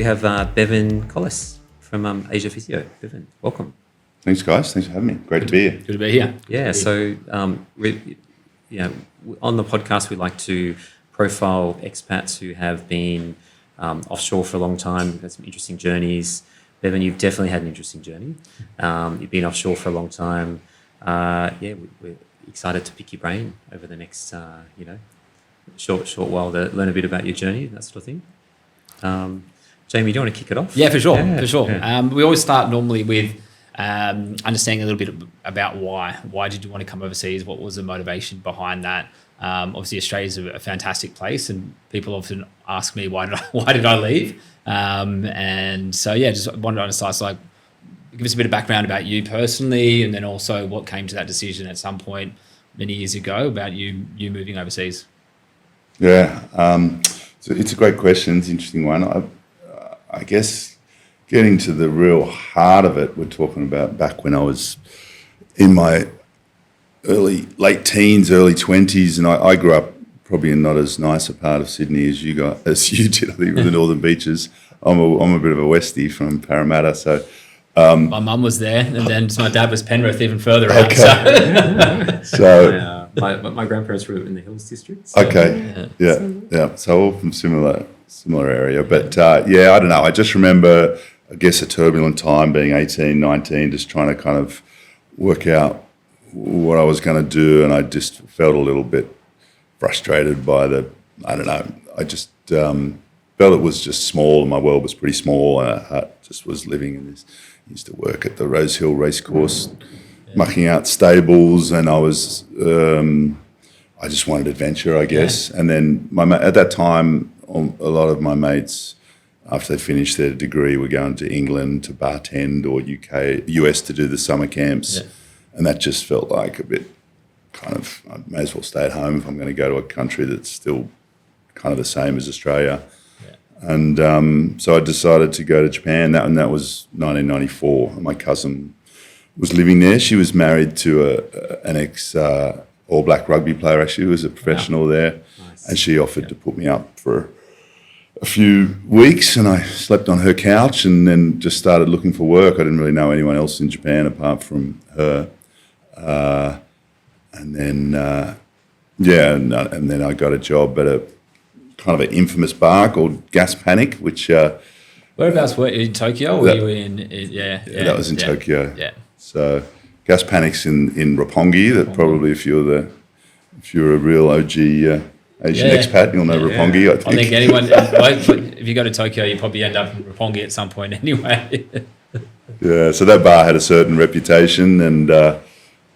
we have Bevan Colless from Asia Physio. Bevan, welcome. Thanks, guys. Thanks for having me. Great to be here. Good to be here. Yeah, so on the podcast, we like to profile expats who have been offshore for a long time, had some interesting journeys. Bevan, you've definitely had an interesting journey. You've been offshore for a long time. We're excited to pick your brain over the next, short while to learn a bit about your journey, that sort of thing. Jamie, do you want to kick it off? Yeah, for sure. Yeah. We always start normally with understanding a little bit about why. Why did you want to come overseas? What was the motivation behind that? Obviously, Australia is a fantastic place, and people often ask me why did I leave? Just wanted to understand, give us a bit of background about you personally, and then also what came to that decision at some point many years ago about you moving overseas. Yeah, so it's a great question. It's an interesting one. I guess getting to the real heart of it, we're talking about back when I was in my late teens, early 20s, and I grew up probably in not as nice a part of Sydney as you did. I think with the northern beaches. I'm a bit of a Westie from Parramatta, so. My mum was there, and then my dad was Penrith, even further out. Okay. So my grandparents were in the Hills District. So. Okay. Yeah. So all from similar area, but I don't know. I just remember, I guess, a turbulent time, being 18, 19, just trying to kind of work out what I was going to do, and I just felt a little bit frustrated by I just felt it was just small, and my world was pretty small, and I just was living in this. I used to work at the Rose Hill Racecourse, mucking out stables, and I was I just wanted adventure, I guess. Yeah. And then at that time, a lot of my mates, after they finished their degree, were going to England to bartend, or US to do the summer camps. Yeah. And that just felt like a bit kind of, I may as well stay at home if I'm going to go to a country that's still kind of the same as Australia. Yeah. And so I decided to go to Japan, and that was 1994. My cousin was living there. She was married to an ex All Black rugby player, actually, who was a professional there. Nice. And she offered to put me up for a few weeks, and I slept on her couch and then just started looking for work. I didn't really know anyone else in Japan apart from her. And then I got a job at a kind of an infamous bar called Gas Panic, which... Whereabouts were you? In Tokyo? Or were you in... Yeah, that was in Tokyo. Yeah. So Gas Panic's in Roppongi. That probably, if you're a real OG Asian expat, you'll know Roppongi, I think. I think anyone... if you go to Tokyo, you probably end up in Roppongi at some point anyway. Yeah, so that bar had a certain reputation, and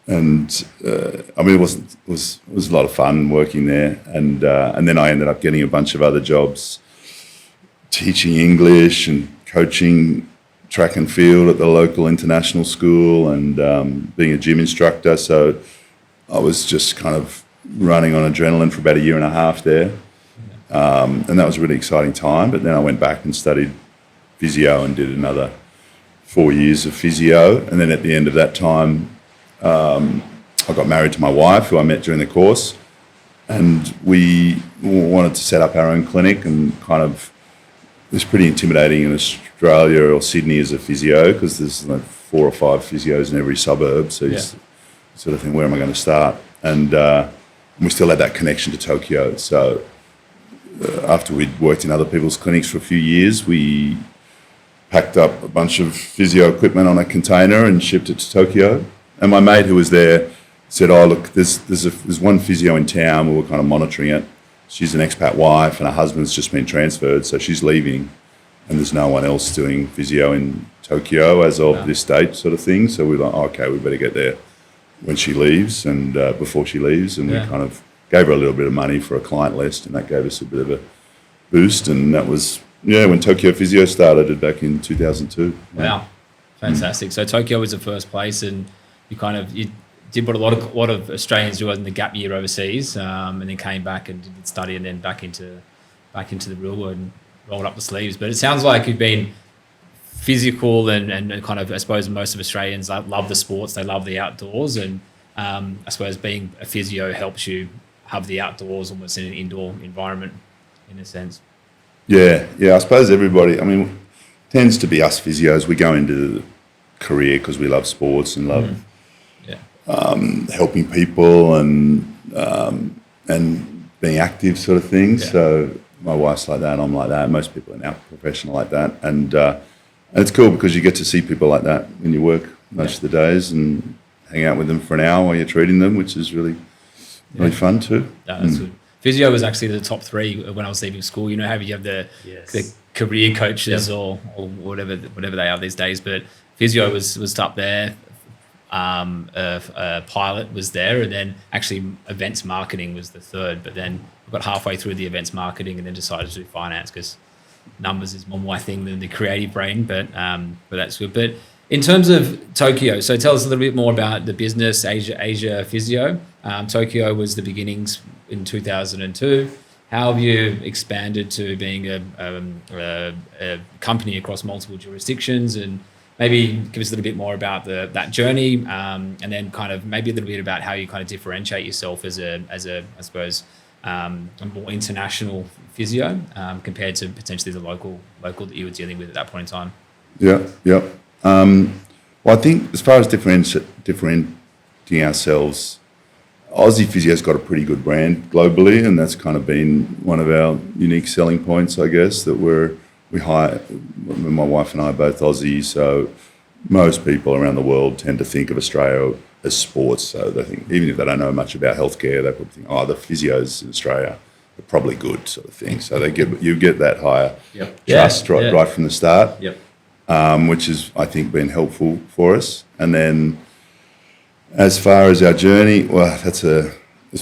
it was a lot of fun working there, and then I ended up getting a bunch of other jobs, teaching English and coaching track and field at the local international school, and being a gym instructor. So I was just kind of running on adrenaline for about a year and a half there, and that was a really exciting time. But then I went back and studied physio and did another 4 years of physio, and then at the end of that time, I got married to my wife, who I met during the course, and we wanted to set up our own clinic. And kind of, it was pretty intimidating in Australia or Sydney as a physio, because there's 4 or 5 physios in every suburb, so you sort of think, where am I going to start? And we still had that connection to Tokyo. So after we'd worked in other people's clinics for a few years, we packed up a bunch of physio equipment on a container and shipped it to Tokyo. And my mate who was there said, "Oh, look, there's one physio in town. We were kind of monitoring it. She's an expat wife, and her husband's just been transferred, so she's leaving, and there's no one else doing physio in Tokyo as of this date, sort of thing." So we're like, "Okay, we better get there when she leaves and before she leaves." And we kind of gave her a little bit of money for a client list, and that gave us a bit of a boost. And that was when Tokyo Physio started back in 2002. Wow, fantastic! So Tokyo was the first place, and you did what a lot of Australians do in the gap year overseas, and then came back and did study, and then back into the real world and rolled up the sleeves. But it sounds like you've been physical and kind of, I suppose most of Australians love the sports, they love the outdoors, and I suppose being a physio helps you have the outdoors almost in an indoor environment in a sense. Yeah. I suppose everybody, I mean, tends to be us physios. We go into the career because we love sports and love helping people and being active sort of thing. Yeah. So my wife's like that, I'm like that. Most people in our profession are like that. And it's cool because you get to see people like that when you work most of the days and hang out with them for an hour while you're treating them, which is really fun too. Yeah, that's good. Physio was actually the top 3 when I was leaving school. You know how you have the career coaches or whatever they are these days, but physio was up there. Pilot was there, and then actually events marketing was the 3rd. But then we got halfway through the events marketing and then decided to do finance because numbers is more my thing than the creative brain. But that's good. But in terms of Tokyo, so tell us a little bit more about the business, Asia Physio. Tokyo was the beginnings in 2002. How have you expanded to being a company across multiple jurisdictions? And maybe give us a little bit more about that journey, and then kind of maybe a little bit about how you kind of differentiate yourself as a I suppose a more international physio compared to potentially the local that you were dealing with at that point in time. Yeah. Well, I think as far as differentiating ourselves, Aussie Physio's got a pretty good brand globally, and that's kind of been one of our unique selling points, I guess, that we hire. My wife and I are both Aussie, so most people around the world tend to think of Australia as sports. So they think, even if they don't know much about healthcare, they probably think, the physios in Australia are probably good, sort of thing. So you get that higher trust right from the start, which has, I think, been helpful for us. And then as far as our journey, well, it's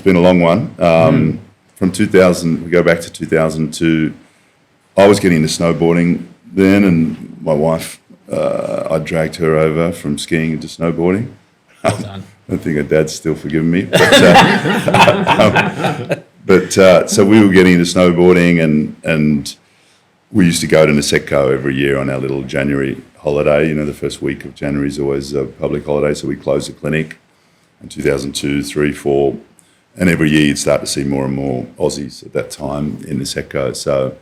been a long one. From 2000, we go back to 2002. I was getting into snowboarding then, and my wife, I dragged her over from skiing into snowboarding. Well done. I don't think her dad's still forgiven me. But so we were getting into snowboarding, and we used to go to Niseko every year on our little January holiday. You know, the first week of January is always a public holiday, so we closed the clinic in 2002, 3, 4. And every year you'd start to see more and more Aussies at that time in Niseko. So,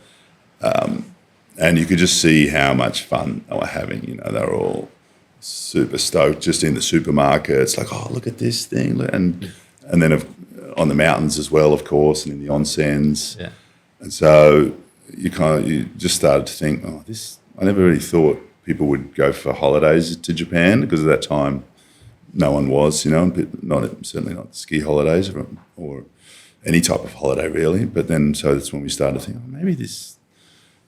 and you could just see how much fun they were having. You know, they were all super stoked just in the supermarkets, like, oh, look at this thing. And then on the mountains as well, of course, and in the onsens. Yeah. And so you just started to think, I never really thought people would go for holidays to Japan, because at that time no one was, you know, certainly not ski holidays or any type of holiday really. But then, so that's when we started to think, maybe this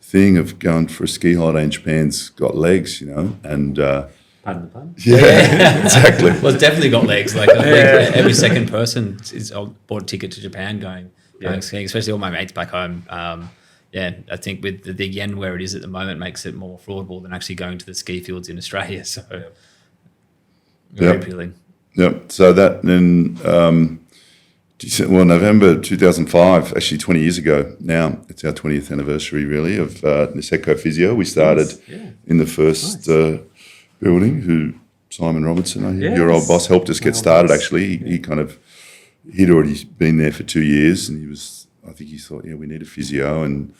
thing of going for a ski holiday in Japan's got legs, you know, and Pardon the pun? yeah, exactly. Well, it's definitely got legs. Like I think every second person is bought a ticket to Japan going skiing, especially all my mates back home. I think with the yen where it is at the moment makes it more affordable than actually going to the ski fields in Australia. So very appealing. Yep. So that then, November 2005, actually 20 years ago now, it's our 20th anniversary really of Niseko Physio. We started in the first building, Simon Robertson, your old boss, helped us get started actually. He'd already been there for 2 years, and I think he thought, we need a physio, and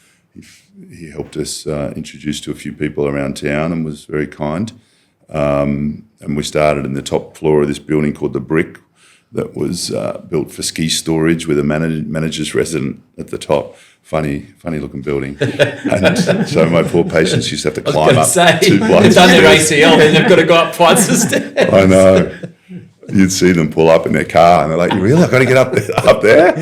he helped us introduce to a few people around town and was very kind. And we started in the top floor of this building called The Brick, that was built for ski storage with a manager's resident at the top. Funny looking building. And so my poor patients used to have to climb up 2 flights. They've done their ACL and they've got to go up flights of stairs. I know. You'd see them pull up in their car and they're like, "You really? I've got to get up there?"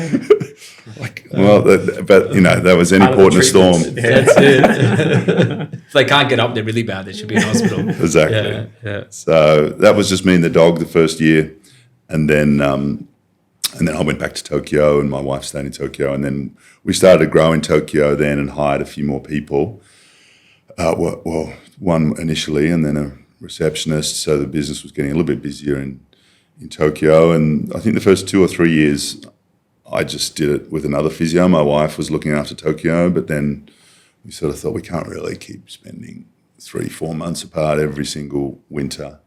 But you know, that was any port in a storm. That's it. If they can't get up, they're really bad. They should be in hospital. Exactly. Yeah. So that was just me and the dog the first year, and then I went back to Tokyo, and my wife stayed in Tokyo, and then we started to grow in Tokyo then and hired a few more people. One initially, and then a receptionist. So the business was getting a little bit busier in Tokyo, and I think the first 2 or 3 years I just did it with another physio. My wife was looking after Tokyo, but then we sort of thought we can't really keep spending 3-4 months apart every single winter.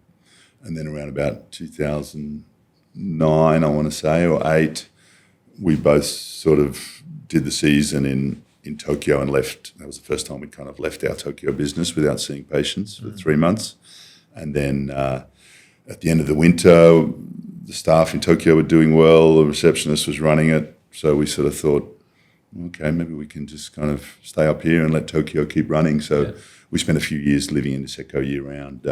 And then around about 2009, I want to say, or 8, we both sort of did the season in Tokyo and left. That was the first time we'd kind of left our Tokyo business without seeing patients for 3 months. And then at the end of the winter, the staff in Tokyo were doing well, the receptionist was running it. So we sort of thought, okay, maybe we can just kind of stay up here and let Tokyo keep running. So we spent a few years living in Niseko year round,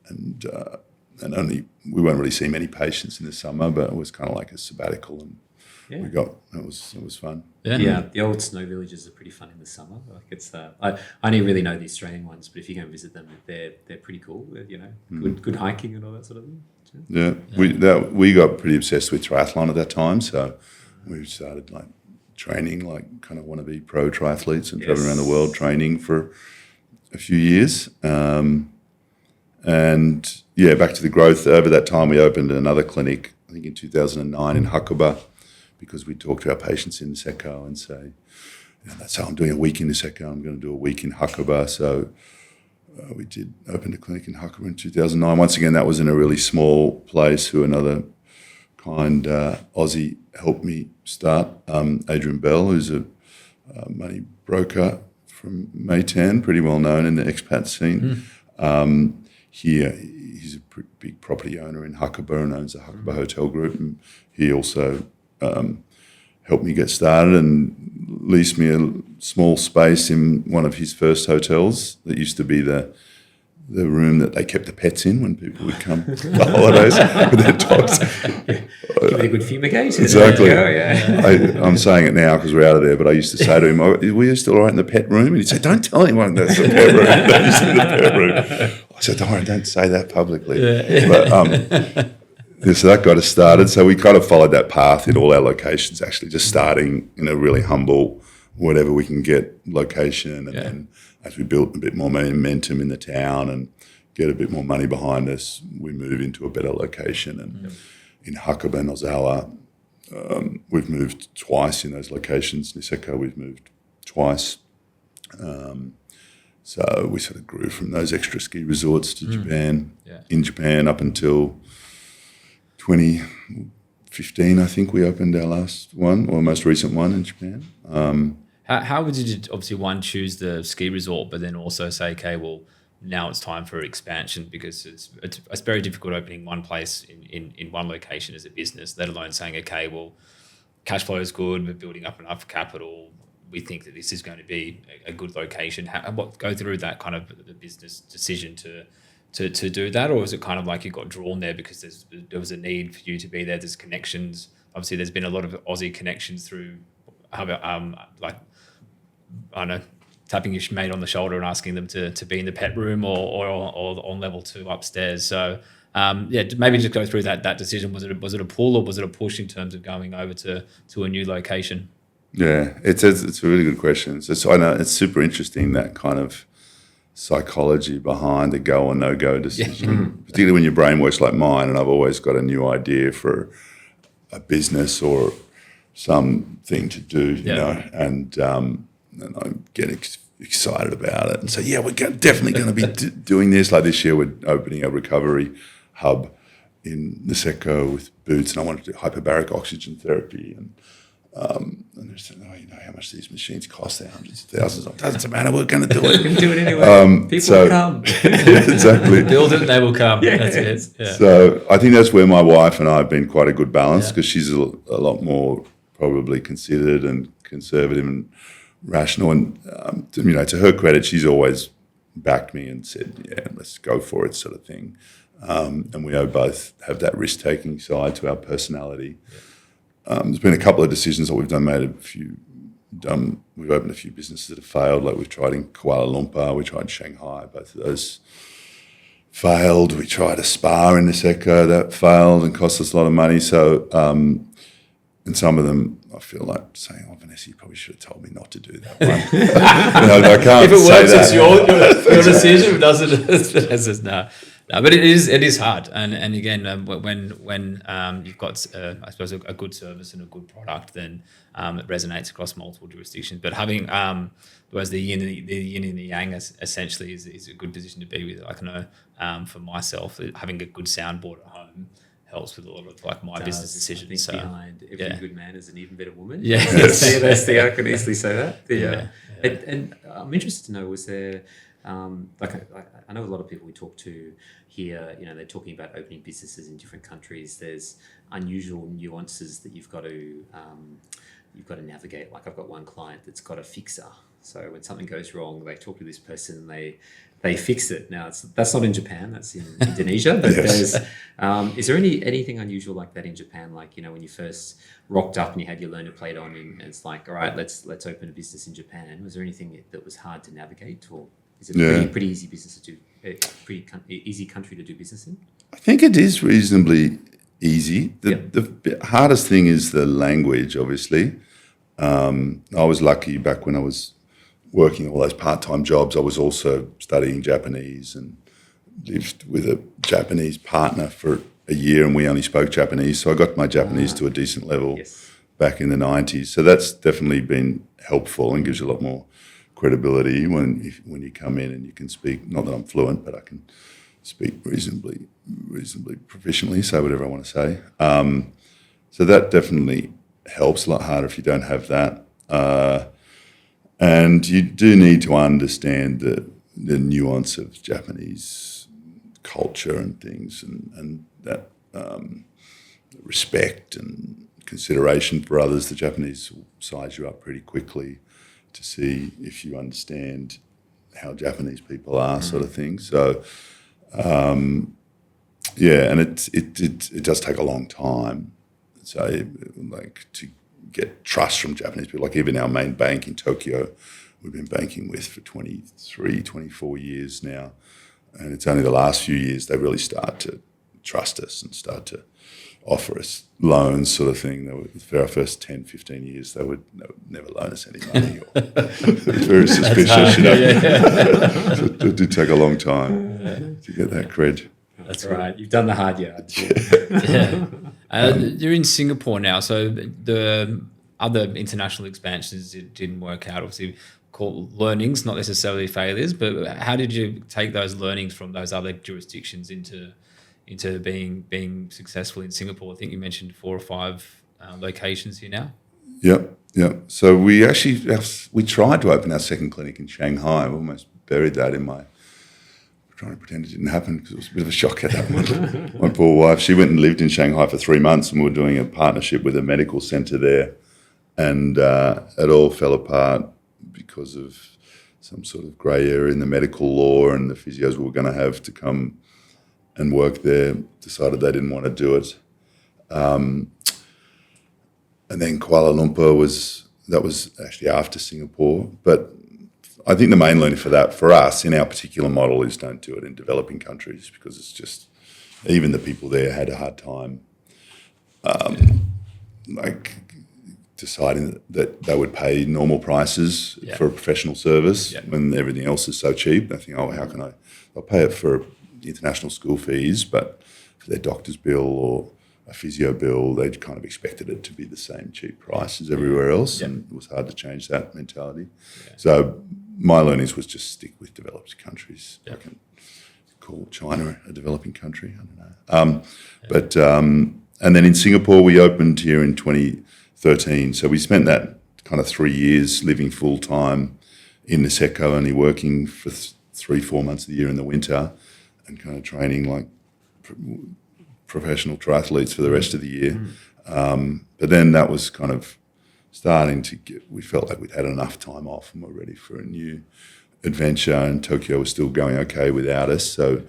and only we won't really see many patients in the summer, but it was kind of like a sabbatical, and it was fun. Yeah, the old snow villages are pretty fun in the summer. Like it's I only really know the Australian ones, but if you go and visit them, they're pretty cool. You know, good hiking and all that sort of thing. Yeah, we got pretty obsessed with triathlon at that time, so we started like training, like kind of wannabe pro triathletes, and traveling around the world training for a few years. And yeah, back to the growth. Over that time, we opened another clinic, I think in 2009 in Hakuba, because we talked to our patients in Niseko and say, that's how I'm doing a week in Niseko, I'm going to do a week in Hakuba. So we did open a clinic in Hakuba in 2009. Once again, that was in a really small place who another kind Aussie helped me start, Adrian Bell, who's a money broker from Maytan, pretty well known in the expat scene. He's a big property owner in Hakuba and owns the Hakuba Hotel Group. And he also helped me get started and leased me a small space in one of his first hotels that used to be the room that they kept the pets in when people would come for holidays with their dogs. Give it a good fumigate. Exactly. I'm saying it now because we're out of there, but I used to say to him, were you still all right in the pet room? And he'd say, don't tell anyone that's the pet room. That used to be the pet room. I said, don't worry, don't say that publicly. But, so that got us started. So we kind of followed that path in all our locations, actually, just starting in a really humble, whatever we can get location. And then as we built a bit more momentum in the town and get a bit more money behind us, we move into a better location. And in Hakuba and Ozawa, we've moved twice in those locations. Niseko, we've moved twice. So we sort of grew from those extra ski resorts to Japan. In Japan up until 2015, I think we opened our last one, or most recent one in Japan. How would you obviously choose the ski resort, but then also say, okay, well, now it's time for expansion, because it's very difficult opening one place in one location as a business, let alone saying, okay, well, cash flow is good, we're building up enough capital, we think that this is going to be a good location. Go through that kind of the business decision to do that, or is it kind of like you got drawn there because there was a need for you to be there? There's connections. Obviously, there's been a lot of Aussie connections through, like, I don't know, tapping your mate on the shoulder and asking them to be in the pet room or on level 2 upstairs. So maybe just go through that decision. Was it a pull or was it a push in terms of going over to a new location? Yeah, it's a really good question. So I know it's super interesting, that kind of psychology behind the go or no go decision, particularly when your brain works like mine. And I've always got a new idea for a business or something to do, you know, and I get excited about it and say, yeah, we're definitely going to be doing this. Like this year, we're opening a recovery hub in Niseko with boots, and I wanted to do hyperbaric oxygen therapy. And they're saying, you know how much these machines cost? They're hundreds of thousands. It doesn't matter, we're going to do it. We can do it anyway. People will come. Exactly. Build it, they will come. That's it. Yeah. So I think that's where my wife and I have been quite a good balance, because she's a lot more probably considered and conservative and rational. And, to her credit, she's always backed me and said, yeah, let's go for it, sort of thing. And we both have that risk-taking side to our personality. There's been a couple of decisions that we've done, we've opened a few businesses that have failed. Like we've tried in Kuala Lumpur, we tried in Shanghai, both of those failed. We tried a spa in Niseko, that failed and cost us a lot of money. So, and some of them, I feel like saying, Vanessa, you probably should have told me not to do that one. I can't if it say works, that. it's your decision. If it doesn't, it's just no. No, but it is hard, and again, when you've got I suppose a good service and a good product, then it resonates across multiple jurisdictions. But having whereas the yin and the yang essentially is a good position to be with. I know for myself, having a good soundboard at home helps with a lot of like my Does. business decisions. I think So behind every good man is an even better woman. Yeah. I can easily say that. Yeah. And I'm interested to know, was there, I know a lot of people we talk to here, they're talking about opening businesses in different countries. There's unusual nuances that you've got to navigate. Like I've got one client that's got a fixer. So when something goes wrong, they talk to this person and they fix it. Now that's not in Japan, that's in Indonesia. But Yes. Is there anything unusual like that in Japan? Like, when you first rocked up and you had your learner plate on and it's like, all right, let's open a business in Japan. Was there anything that was hard to navigate, or is it a pretty easy business to do, easy country to do business in? I think it is reasonably easy. The hardest thing is the language, obviously. I was lucky back when I was working all those part-time jobs. I was also studying Japanese and lived with a Japanese partner for a year, and we only spoke Japanese. So I got my Japanese to a decent level back in the 90s. So that's definitely been helpful and gives you a lot more credibility when you come in and you can speak. Not that I'm fluent, but I can speak reasonably proficiently, say whatever I want to say. So that definitely helps. A lot harder if you don't have that. And you do need to understand the nuance of Japanese culture and things, and that respect and consideration for others. The Japanese will size you up pretty quickly to see if you understand how Japanese people are, sort of thing. So, and it does take a long time. So, like, to get trust from Japanese people, like even our main bank in Tokyo, we've been banking with for 23, 24 years now. And it's only the last few years they really start to trust us and start to offer us loans, sort of thing. For our first 10, 15 years, they would never loan us any money. It's very suspicious, So it did take a long time to get that cred. That's right. You've done the hard yards. You're in Singapore now, so the other international expansions didn't work out. Obviously, called learnings, not necessarily failures. But how did you take those learnings from those other jurisdictions into being successful in Singapore? I think you mentioned 4 or 5 locations here now. Yep. So we tried to open our second clinic in Shanghai. We almost buried that in my. Trying to pretend it didn't happen because it was a bit of a shock at that one. My poor wife, she went and lived in Shanghai for 3 months, and we were doing a partnership with a medical centre there, and it all fell apart because of some sort of grey area in the medical law, and the physios we were going to have to come and work there decided they didn't want to do it. And then Kuala Lumpur was actually after Singapore, but I think the main learning for us in our particular model is don't do it in developing countries, because it's just, even the people there had a hard time deciding that they would pay normal prices for a professional service when everything else is so cheap. They think, how can I'll pay it for international school fees, but for their doctor's bill or a physio bill, they kind of expected it to be the same cheap price as everywhere else, and it was hard to change that mentality. So my learnings was just stick with developed countries. I can call China a developing country, I don't know. And then in Singapore, we opened here in 2013. So we spent that kind of 3 years living full-time in Niseko, only working for 3-4 months of the year in the winter, and kind of training like professional triathletes for the rest of the year. But then that was kind of starting to we felt like we'd had enough time off and we're ready for a new adventure, and Tokyo was still going okay without us. So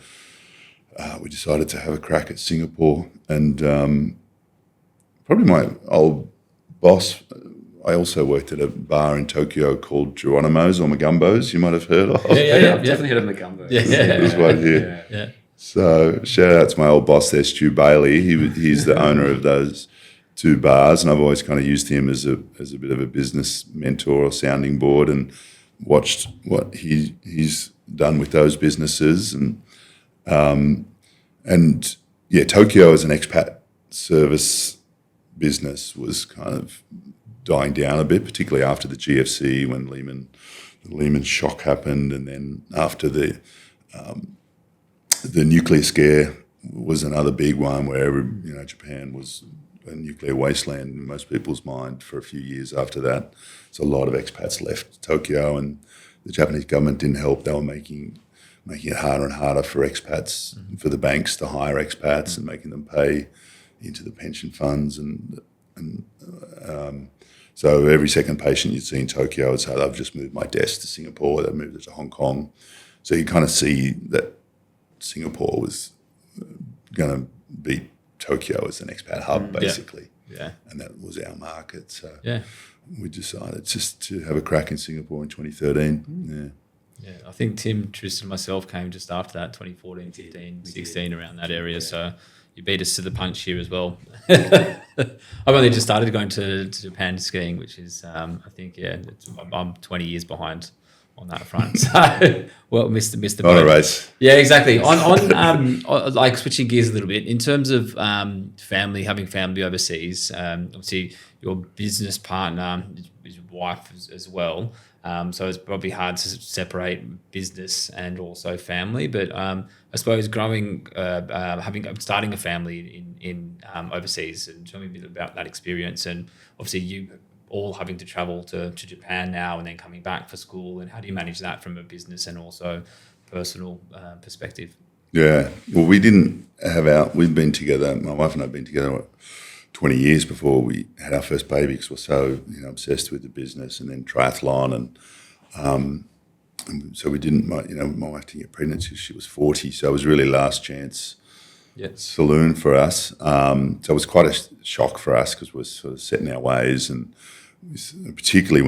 we decided to have a crack at Singapore. And probably my old boss, I also worked at a bar in Tokyo called Geronimo's or Magumbo's, you might have heard of. Yeah, I've definitely heard of Magumbo's. It was right here. Yeah. So shout out to my old boss there, Stu Bailey. He's the owner of those 2 bars, and I've always kind of used him as a bit of a business mentor or sounding board, and watched what he's done with those businesses. And Tokyo as an expat service business was kind of dying down a bit, particularly after the GFC when the Lehman shock happened, and then after the nuclear scare was another big one where Japan was a nuclear wasteland in most people's mind for a few years after that. So a lot of expats left Tokyo, and the Japanese government didn't help. They were making it harder and harder for expats, for the banks to hire expats and making them pay into the pension funds. So every second patient you'd see in Tokyo would say, I've just moved my desk to Singapore, they've moved it to Hong Kong. So you kind of see that Singapore was going to beat Tokyo as an expat hub, basically. Yeah. And that was our market. So we decided just to have a crack in Singapore in 2013. Yeah, I think Tim, Tristan and myself came just after that, 2014, 15, 16, around that area. So you beat us to the punch here as well. I've only just started going to Japan skiing, which is, I think, I'm 20 years behind on that front. So, well, missed the boat. On a race. Yeah, exactly. On like switching gears a little bit, in terms of having family overseas, obviously your business partner is your wife as well. So it's probably hard to separate business and also family. But I suppose starting a family in overseas, and tell me a bit about that experience. And obviously you all having to travel to Japan now and then coming back for school, and how do you manage that from a business and also personal perspective? Yeah, well, we've been together, my wife and I have been together 20 years before we had our first baby, because we're so obsessed with the business and then triathlon. And so we didn't, my wife didn't get pregnant until she was 40, so it was really last chance saloon for us. So it was quite a shock for us because we're sort of set in our ways, and particularly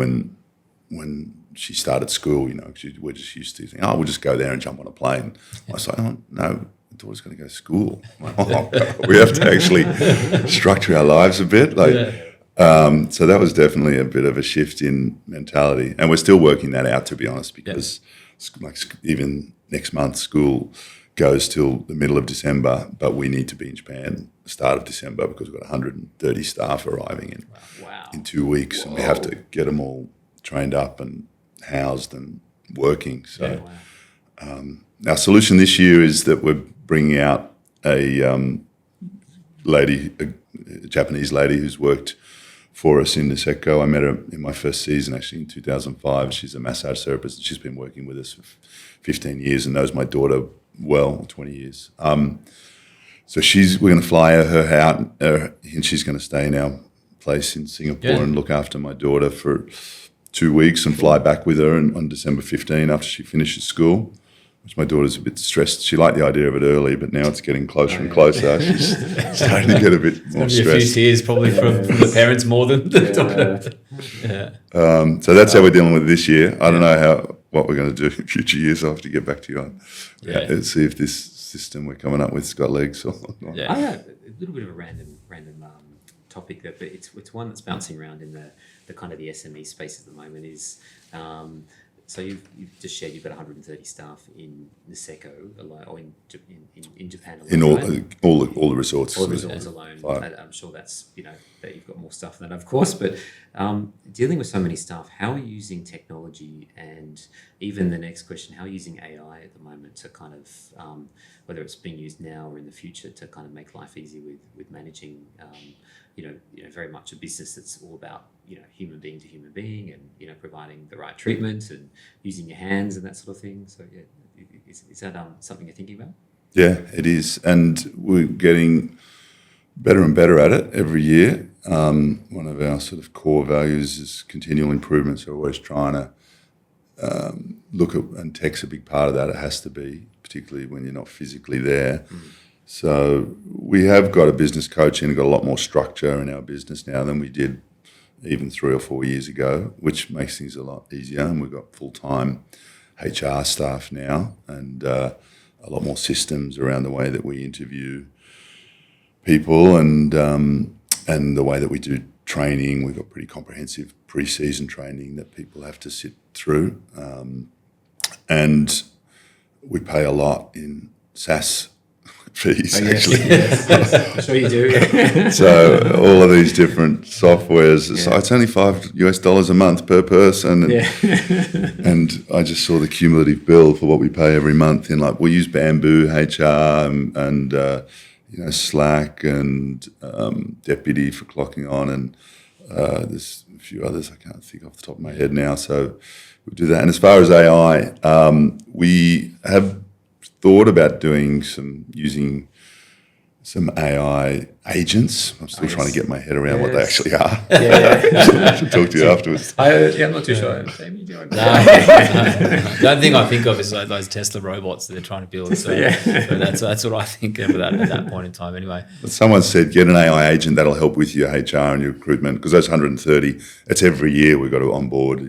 when she started school, we're just used to thinking, we'll just go there and jump on a plane. I was like, no, my daughter's going to go to school. We have to actually structure our lives a bit. So that was definitely a bit of a shift in mentality. And we're still working that out, to be honest, because even next month school goes till the middle of December, but we need to be in Japan the start of December because we've got 130 staff arriving in 2 weeks. Whoa. And we have to get them all trained up and housed and working. So our solution this year is that we're bringing out a Japanese lady who's worked for us in Niseko. I met her in my first season, actually, in 2005. She's a massage therapist, and she's been working with us for 15 years and knows my daughter well, 20 years. So we're going to fly her out, and she's going to stay in our place in Singapore and look after my daughter for 2 weeks and fly back with her on December 15 after she finishes school, which my daughter's a bit stressed. She liked the idea of it early, but now it's getting closer and closer. She's starting to get a bit more stressed. A few tears probably from the parents more than the daughter. So that's how we're dealing with it this year. I don't know what we're going to do in future years. I'll have to get back to you on. Let's see if this system we're coming up with has got legs or not. I have a little bit of a random topic there, but it's one that's bouncing around in the kind of the SME space at the moment is so you've just shared you've got 130 staff in Niseko alone, or in Japan alone. In all the resorts. All the resorts alone. I'm sure that's that you've got more staff than that, of course. But dealing with so many staff, how are you using technology, and even the next question, how are you using AI at the moment to kind of whether it's being used now or in the future to kind of make life easy with managing very much a business that's all about human being to human being, and providing the right treatment and using your hands and that sort of thing. So is that something you're thinking about? Yeah, it is, and we're getting better and better at it every year. One of our sort of core values is continual improvement. So we're always trying to look at, and tech's a big part of that. It has to be, particularly when you're not physically there. So we have got a business coach and got a lot more structure in our business now than we did even 3 or 4 years ago, which makes things a lot easier. And we've got full-time HR staff now, and a lot more systems around the way that we interview people and the way that we do training. We've got pretty comprehensive pre-season training that people have to sit through. And we pay a lot in SaaS fees, Oh, yes, actually. yes. I'm sure you do. Yeah. So all of these different softwares, so it's only $5 a month per person. And, and I just saw the cumulative bill for what we pay every month in, like, we use Bamboo HR and Slack and Deputy for clocking on, and there's a few others I can't think off the top of my head now. So we do that. And as far as AI, we have thought about using some AI agents. I'm still trying to get my head around what they actually are. I should talk to you afterwards. I'm not too sure. The only thing I think of is like those Tesla robots that they're trying to build. So that's what I think of at that point in time anyway. But someone said, get an AI agent that'll help with your HR and your recruitment, because those 130, it's every year we've got to onboard,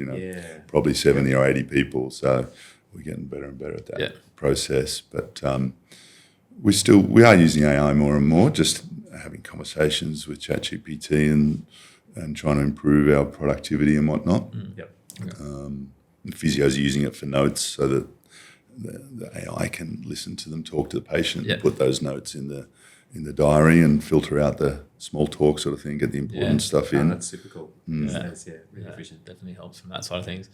probably 70 or 80 people. So we're getting better and better at that process. But we are using AI more and more, just having conversations with ChatGPT and trying to improve our productivity and whatnot. And physios are using it for notes so that the AI can listen to them, talk to the patient, put those notes in the diary and filter out the small talk sort of thing, get the important stuff in. That's super cool. Really efficient. Definitely helps from that side of things.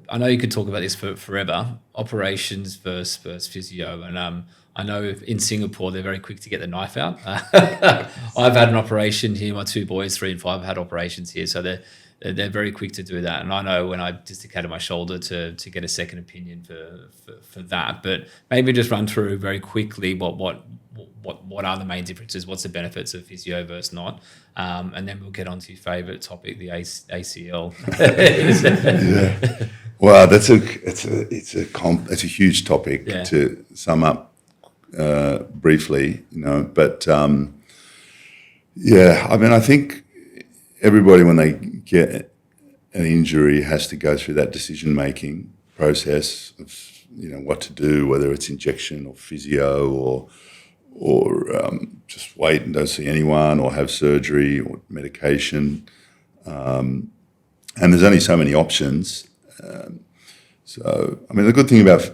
I know you could talk about this for forever, operations versus physio. And I know in Singapore, they're very quick to get the knife out. I've had an operation here. My two boys, 3 and 5, have had operations here. So they're very quick to do that. And I know when I dislocated my shoulder to get a second opinion for that. But maybe just run through very quickly what are the main differences, what's the benefits of physio versus not, and then we'll get on to your favourite topic, the ACL. Well, it's a huge topic to sum up briefly, But I think everybody, when they get an injury, has to go through that decision-making process of what to do, whether it's injection or physio or just wait and don't see anyone, or have surgery or medication. And there's only so many options. The good thing about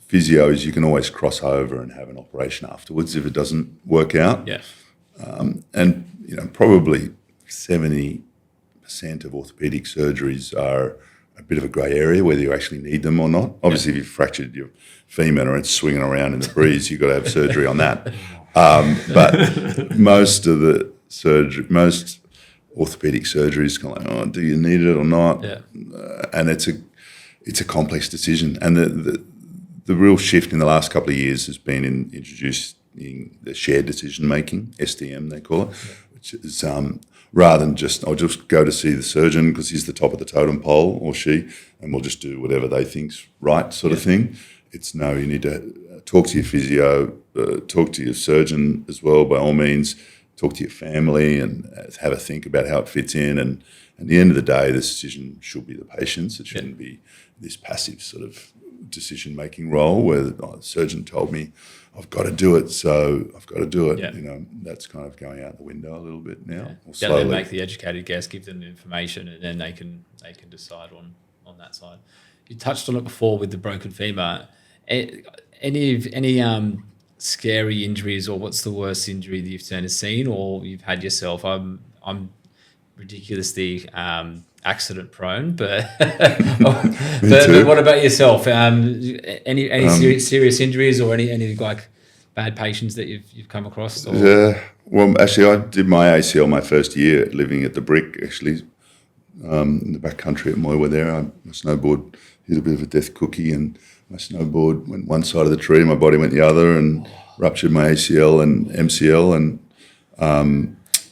physio is you can always cross over and have an operation afterwards if it doesn't work out. Probably 70% of orthopedic surgeries are a bit of a grey area, whether you actually need them or not. Obviously, if you've fractured your femur or it's swinging around in the breeze, you've got to have surgery on that. But most orthopedic surgeries kind of like, do you need it or not? And it's a complex decision. And the real shift in the last couple of years has been in introducing the shared decision making, SDM they call it, which is rather than I'll just go to see the surgeon because he's the top of the totem pole, or she, and we'll just do whatever they think's right, sort of thing. It's no, you need to talk to your physio, talk to your surgeon as well, by all means, talk to your family and have a think about how it fits in. And at the end of the day, the decision should be the patient's. It shouldn't be this passive sort of decision-making role where the surgeon told me I've got to do it, so I've got to do it. That's kind of going out the window a little bit now. Then make the educated guess, give them the information, and then they can decide on that side. You touched on it before with the broken femur. Any scary injuries, or what's the worst injury that you've seen or you've had yourself? I'm ridiculously accident prone, but what about yourself? Any serious injuries or any like bad patients that you've come across? Well, actually, I did my ACL my first year living at the Brick, actually, in the back country at Moiwa there. My snowboard hit a bit of a death cookie, and my snowboard went one side of the tree, my body went the other, and ruptured my ACL and MCL, and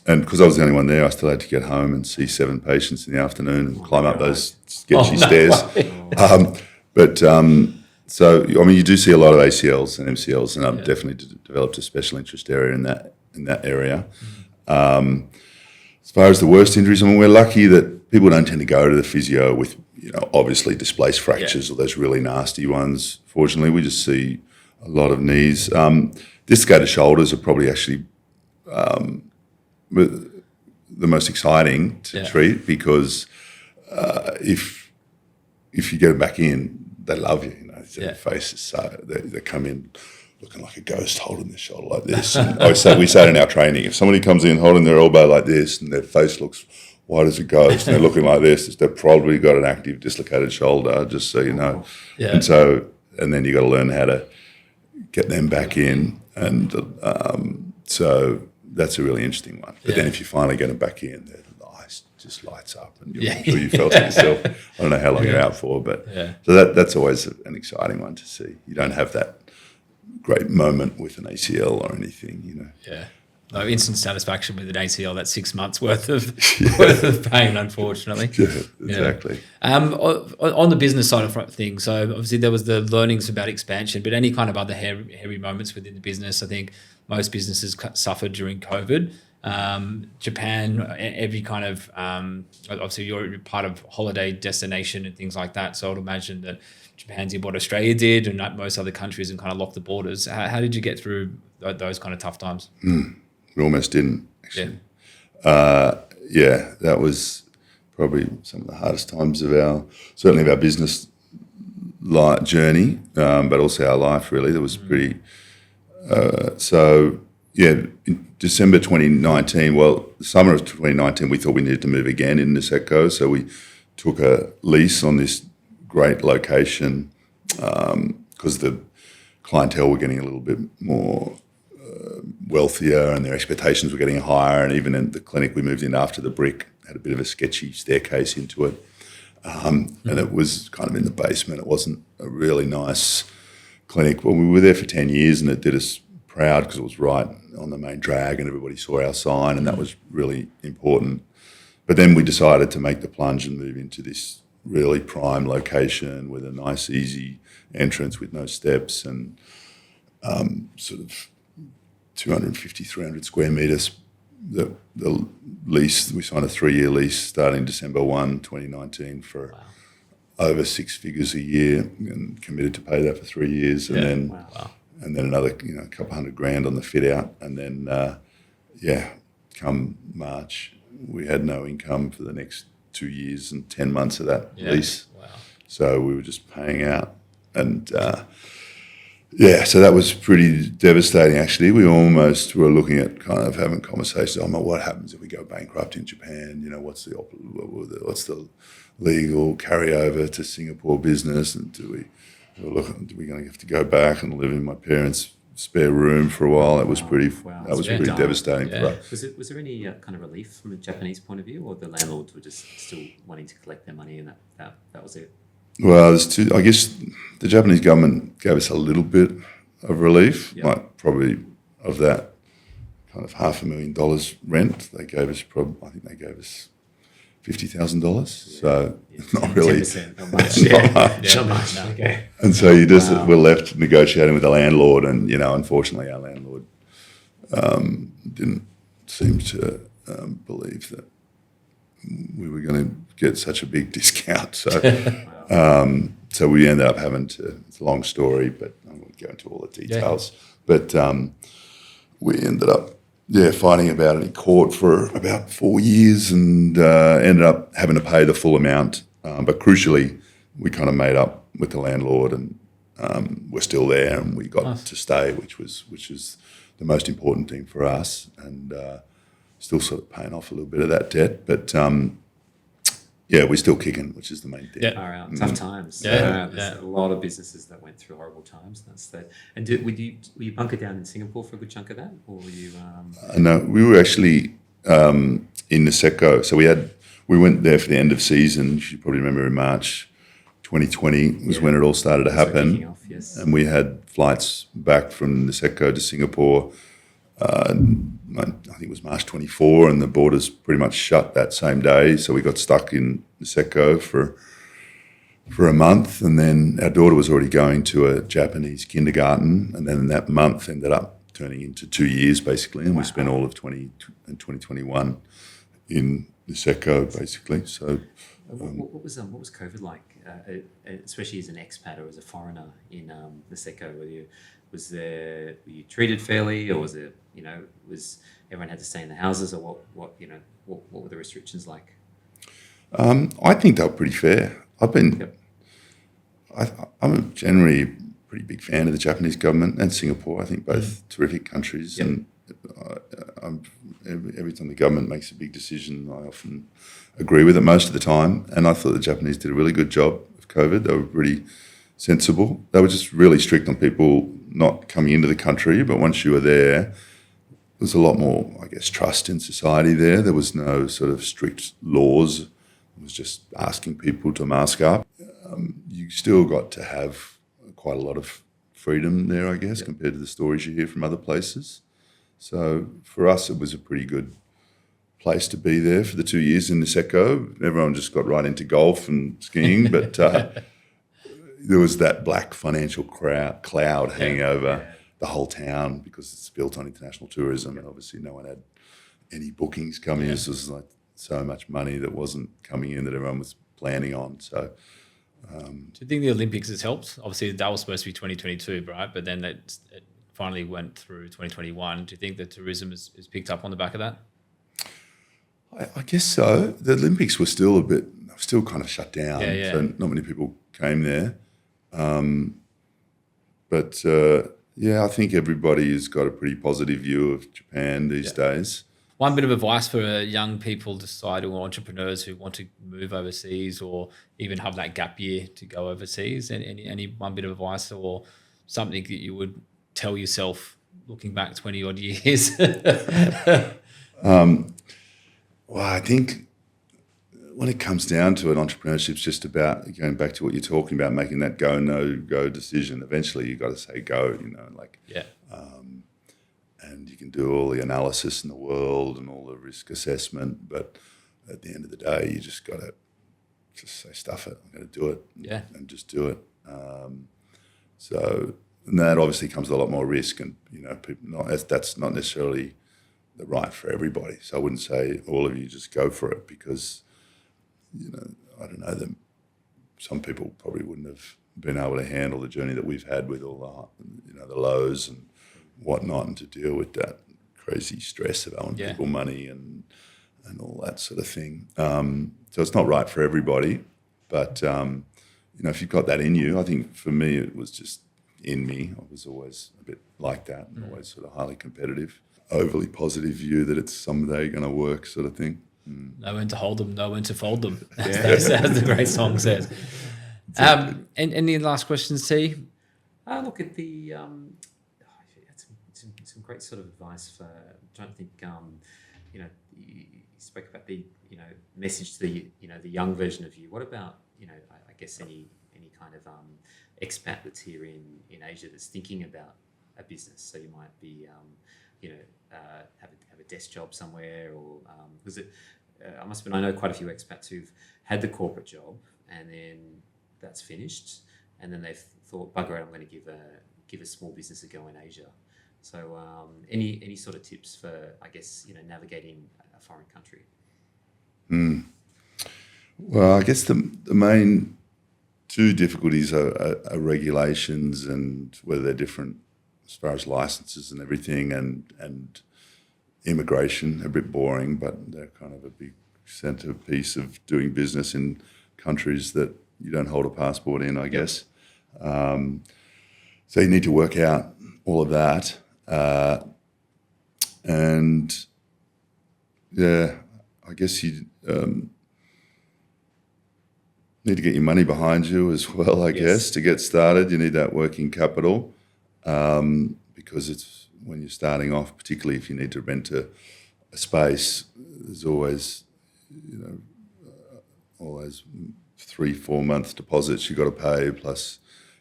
because I was the only one there, I still had to get home and see 7 patients in the afternoon and climb up those sketchy stairs. So you do see a lot of ACLs and MCLs, and I've definitely developed a special interest area in that area. As far as the worst injuries, we're lucky that people don't tend to go to the physio with obviously displaced fractures or those really nasty ones. Fortunately, we just see a lot of knees. Dislocated shoulders are probably actually the most exciting to treat, because if you get them back in, they love you. Their faces, so they come in looking like a ghost holding their shoulder like this. And we say in our training, if somebody comes in holding their elbow like this and their face looks white as a ghost and they're looking like this, they've probably got an active dislocated shoulder, just so you know. Yeah. And then you got to learn how to get them back in. And so that's a really interesting one. But then if you finally get them back in, the ice just lights up, and I'm sure you felt it yourself. I don't know how long you're out for, but so that's always an exciting one to see. You don't have that great moment with an ACL or anything, you know. Yeah. No instant satisfaction with an ACL. That's 6 months worth of pain, unfortunately. Yeah, exactly. On the business side of things, so obviously there was the learnings about expansion, but any kind of other heavy moments within the business. I think most businesses suffered during COVID. Japan, every kind of obviously you're part of holiday destination and things like that. So I would imagine that Japan did what Australia did, and most other countries, and kind of locked the borders. How did you get through those kind of tough times? We almost didn't, actually. That was probably some of the hardest times of our business journey, but also our life, really. That was pretty... in December 2019, the summer of 2019, we thought we needed to move again in Niseko, so we took a lease on this great location because the clientele were getting a little bit more wealthier and their expectations were getting higher, and even in the clinic we moved in after the brick had a bit of a sketchy staircase into it, and it was kind of in the basement. It wasn't a really nice clinic. Well, we were there for 10 years and it did us proud because it was right on the main drag and everybody saw our sign, and that was really important. But then we decided to make the plunge and move into this really prime location with a nice easy entrance with no steps, and sort of 250, 300 square metres. The lease, we signed a 3-year lease starting December 1, 2019 for over 6 figures a year, and committed to pay that for 3 years. And then another couple $100,000 on the fit out. And then, come March, we had no income for the next 2 years and 10 months of that lease. Wow. So we were just paying out. And so that was pretty devastating, actually. We almost were looking at kind of having conversations on what happens if we go bankrupt in Japan? What's the legal carryover to Singapore business? And are we going to have to go back and live in my parents' spare room for a while? That was pretty devastating for us. Was there any kind of relief from a Japanese point of view, or the landlords were just still wanting to collect their money and that was it? Well, I guess the Japanese government gave us a little bit of relief, like probably of that kind of $500,000 rent. They gave us I think they gave us $50,000. So not really 10%, not much. Not much. No. Okay. And so you just were left negotiating with the landlord, and unfortunately our landlord didn't seem to believe that we were going to get such a big discount. So so we ended up having to, it's a long story, but I won't go into all the details. But we ended up fighting about it in court for about 4 years, and ended up having to pay the full amount. But crucially, we kind of made up with the landlord, and we're still there, and we got to stay, which is the most important thing for us, and still sort of paying off a little bit of that debt. But we're still kicking, which is the main thing. Tough times. There's a lot of businesses that went through horrible times. That's that. And were you bunkered down in Singapore for a good chunk of that, or were you? No, we were actually in Niseko. So we went there for the end of season. You probably remember in March 2020 was when it all started to happen. Off, yes. And we had flights back from Niseko to Singapore. I think it was March 24, and the borders pretty much shut that same day. So we got stuck in Niseko for a month, and then our daughter was already going to a Japanese kindergarten, and then that month ended up turning into 2 years basically, and we spent all of 2021 in Niseko basically. So what was COVID like, especially as an expat or as a foreigner in Niseko? Were you treated fairly, or was it was everyone had to stay in the houses, or what were the restrictions like? I think they were pretty fair. I'm generally pretty big fan of the Japanese government and Singapore. I think both terrific countries. Yep. And every time the government makes a big decision, I often agree with it most of the time. And I thought the Japanese did a really good job of COVID. They were pretty sensible. They were just really strict on people not coming into the country. But once you were there, there's a lot more, I guess, trust in society there. There was no sort of strict laws. It was just asking people to mask up. You still got to have quite a lot of freedom there, I guess, compared to the stories you hear from other places. So for us, it was a pretty good place to be there for the 2 years in Niseko. Everyone just got right into golf and skiing, but there was that black financial cloud hanging over the whole town because it's built on international tourism, and obviously no one had any bookings coming in. So it was like so much money that wasn't coming in that everyone was planning on. So do you think the Olympics has helped? Obviously, that was supposed to be 2022, right? But then it finally went through 2021. Do you think that tourism has picked up on the back of that? I guess so. The Olympics were still kind of shut down. So not many people came there. But I think everybody has got a pretty positive view of Japan these days. One bit of advice for young people deciding, or entrepreneurs who want to move overseas or even have that gap year to go overseas, any one bit of advice or something that you would tell yourself looking back 20 odd years? Well, I think when it comes down to it, entrepreneurship's just about going back to what you're talking about, making that go, no go decision. Eventually you got to say go, and you can do all the analysis in the world and all the risk assessment, but at the end of the day, you just got to just say, stuff it, I'm going to do it, and just do it. And that obviously comes with a lot more risk, and that's not necessarily the right for everybody. So I wouldn't say all of you just go for it because, I don't know, some people probably wouldn't have been able to handle the journey that we've had with all the lows and whatnot, and to deal with that crazy stress of owing people money and all that sort of thing. So it's not right for everybody, but if you've got that in you, I think for me it was just in me. I was always a bit like that, and always sort of highly competitive, overly positive view that it's someday going to work, sort of thing. Know when to hold them, know when to fold them, as the great song says. And any last questions, T? Look at the some great sort of advice for. I don't think you spoke about the message to the the young version of you. What about I guess any kind of expat that's here in Asia that's thinking about a business? So you might be have a desk job somewhere, or was it? I know quite a few expats who've had the corporate job and then that's finished, and then they've thought, bugger it, I'm going to give a small business a go in Asia. So any sort of tips for, I guess, navigating a foreign country? Well, I guess the main two difficulties are regulations and whether they're different as far as licenses and everything, and immigration, a bit boring, but they're kind of a big centerpiece of doing business in countries that you don't hold a passport in, I guess. So you need to work out all of that. I guess you need to get your money behind you as well, I guess, to get started. You need that working capital because it's when you're starting off, particularly if you need to rent a space, there's always, all those 3-4 month deposits you got to pay plus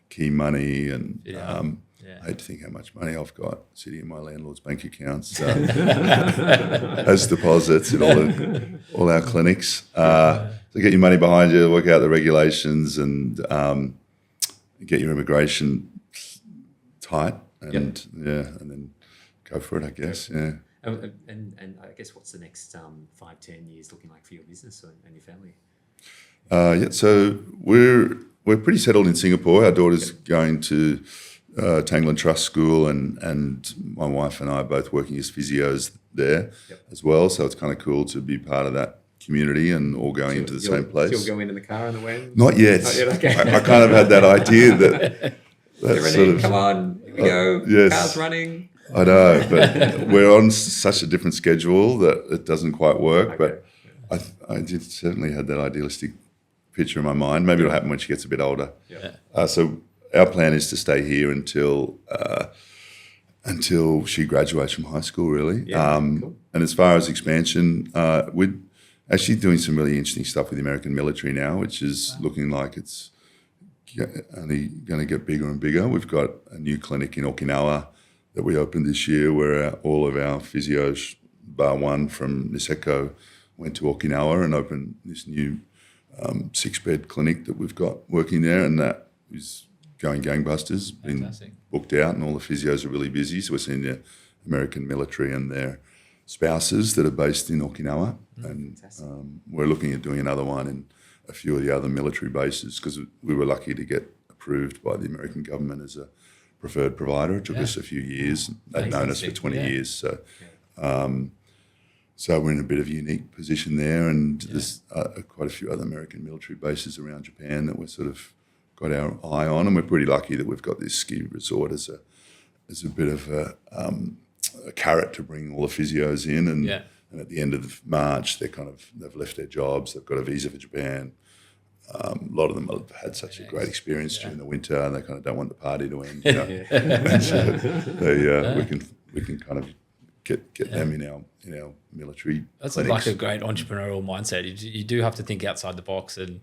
key money, and I hate to think how much money I've got sitting in my landlord's bank accounts as deposits in all our clinics. So get your money behind you, work out the regulations, and get your immigration tight, and then go for it, I guess. Yeah. And I guess what's the next 5-10 years looking like for your business and your family? So we're pretty settled in Singapore. Our daughter's going to Tangland Trust School, and my wife and I are both working as physios there as well. So it's kind of cool to be part of that community and all going into the same place. You'll go into the car on the way? Not yet. Okay. I kind of had that idea that That's come on, here we go. yes. Car's running. I know, but we're on such a different schedule that it doesn't quite work. Okay. But I did certainly had that idealistic picture in my mind. Maybe it'll happen when she gets a bit older. Yeah. So our plan is to stay here until she graduates from high school, really. Yeah, cool. And as far as expansion, we're actually doing some really interesting stuff with the American military now, which is looking like it's only going to get bigger and bigger. We've got a new clinic in Okinawa that we opened this year where all of our physios, bar one from Niseko, went to Okinawa and opened this new 6-bed clinic that we've got working there, and that is going gangbusters, been booked out, and all the physios are really busy. So we're seeing the American military and their spouses that are based in Okinawa, and we're looking at doing another one in a few of the other military bases because we were lucky to get approved by the American government as a preferred provider. It took us a few years. They've known us for 20 years. So so we're in a bit of a unique position there, and there's quite a few other American military bases around Japan that we're sort of got our eye on, and we're pretty lucky that we've got this ski resort as a bit of a carrot to bring all the physios in, and at the end of March they've left their jobs, they've got a visa for Japan. A lot of them have had such a great experience during the winter, and they kind of don't want the party to end. You know? And so we can kind of get them in our military. That's clinics. like a great entrepreneurial mindset. You do have to think outside the box, and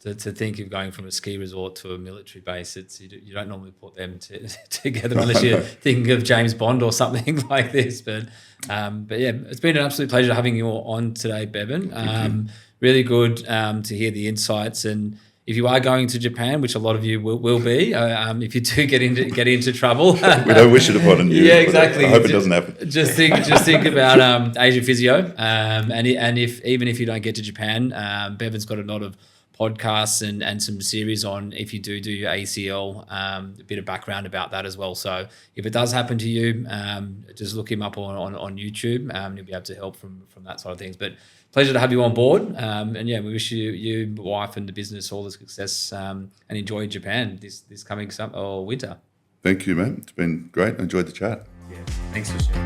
to think of going from a ski resort to a military base, you don't normally put them together unless you're thinking of James Bond or something like this. But yeah, it's been an absolute pleasure having you on today, Bevan. Really good to hear the insights. And if you are going to Japan, which a lot of you will be, if you do get into trouble, we don't wish it upon you. Yeah, exactly. I hope it doesn't happen. Just think about Asia Physio, and even if you don't get to Japan, Bevan's got a lot of podcasts and some series on if you do your ACL, a bit of background about that as well. So if it does happen to you, just look him up on YouTube. He'll be able to help from that side of things. But pleasure to have you on board. And yeah, we wish you, wife, and the business all the success, and enjoy Japan this coming summer or winter. Thank you, man. It's been great. I enjoyed the chat. Yeah, thanks for sharing.